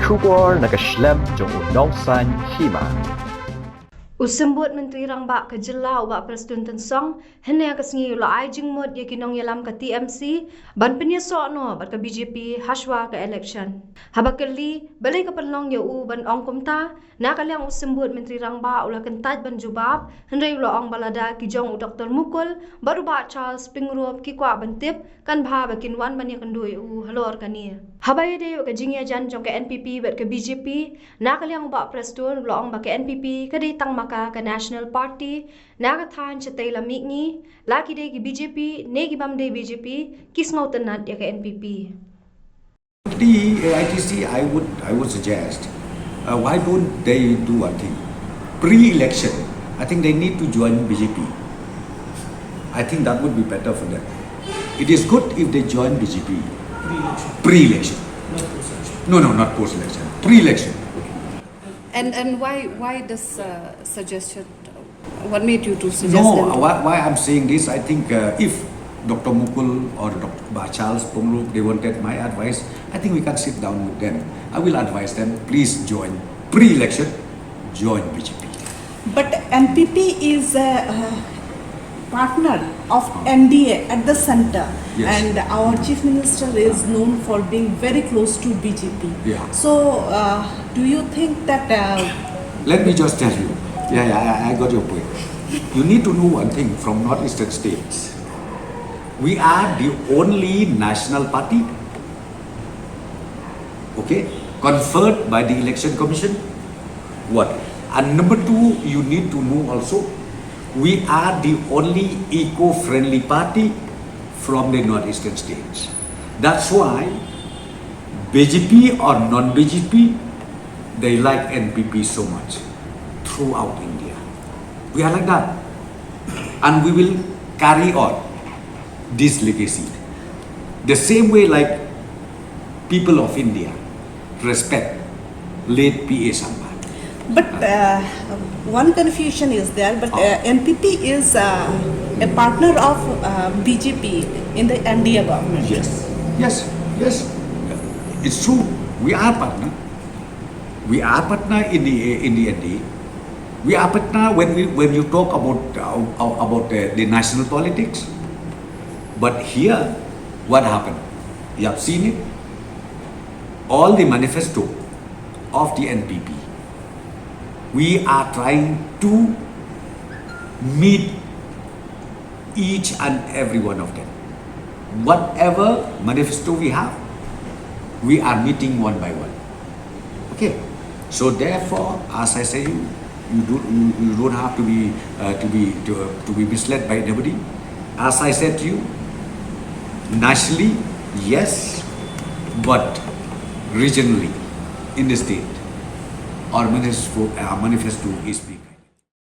Shuwa nakaslem jong unongsan Hima. Usembut Menteri Rangba ke Jela ubak Prestone tensong hene kasngi ula Jingmut ye Nongïalam ke TMC ban Pynïasoh no bat ke BJP Shuwa ke Ilekshon. Habakali balai ke penlong ye u ban ong kumta na kaliang usembut Menteri Rangba ula kentaj ban jubab henry ula ong balada ki jong u Dr. Mukul baru ba Charles Pingrup ki kwa bantip kan bha bakin wan ban ye kendui u halor kani. Habai de ke jingya jan jong ke NPP bat ke BJP na kaliang ubak Prestone ula ong ba ke NPP ke di tang ke National Party nagathan chatay lamig ni laki de ki BJP negi bamde BJP kisngau tenat ya ke NPP. The Aitc, I would suggest why don't they do one thing pre-election. I think they need to join BJP. I think that would be better for them. It is good if they join BJP pre-election. Not post-election. No, not post-election. Pre-election. And why this suggestion? What made you to suggest No, them to? why I'm saying this, I think if Dr. Mukul or Dr. Charles Pongrup, they wanted my advice, I think we can sit down with them. I will advise them, please join pre-election, join BJP. But NPP is a partner of NDA at the center, Yes. and our chief minister is known for being very close to BJP. Yeah. So, do you think that? Let me just tell you. I got your point. You need to know one thing from northeastern states. We are the only national party, okay, conferred by the Election Commission. What? And number two, you need to know also, we are the only eco-friendly party from the northeastern states. That's why BJP or non-BJP, they like NPP so much throughout India. We are like that. And we will carry on this legacy. The same way like people of India respect late P.A. Samba. But one confusion is there. But NPP is a partner of BJP in the NDA government. Yes. It's true. We are partner. We are partner in the NDA. We are partner when you talk about the national politics. But here, what happened? You have seen it. All the manifesto of the NPP. We are trying to meet each and every one of them. Whatever manifesto we have, we are meeting one by one. Okay. So therefore, as I say, you don't have to be misled by anybody. As I said to you, nationally, yes, but regionally, in the state, our manifesto is big.